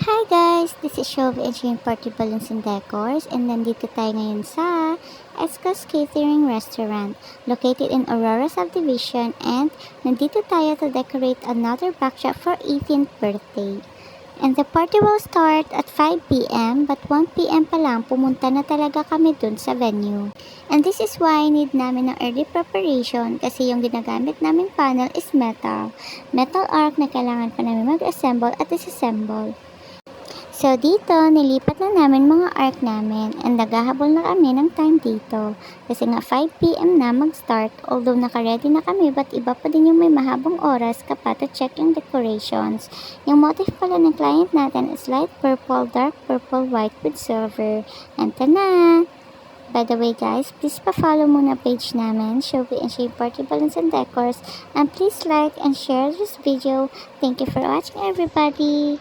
Hi guys! This is Shovi and Party Balloons and Decors, and nandito tayo ngayon sa Esco's Catering Restaurant located in Aurora Subdivision, and nandito tayo to decorate another backdrop for 18th birthday. And the party will start at 5 p.m. but 1 p.m. pa lang pumunta na talaga kami dun sa venue. And this is why need namin ng early preparation kasi yung ginagamit namin panel is metal arc na kailangan pa namin mag-assemble at disassemble. So dito, nilipat na namin mga arc namin and naghahabol na kami ng time dito. Kasi nga 5 p.m. na mag-start, although naka-ready na kami but iba pa din yung may mahabang oras kapag to check yung decorations. Yung motif pala ng client natin is light purple, dark purple, white with silver. And tana! By the way guys, please pa-follow muna page namin, Shovi and Party Balloons and Decors. And please like and share this video. Thank you for watching everybody!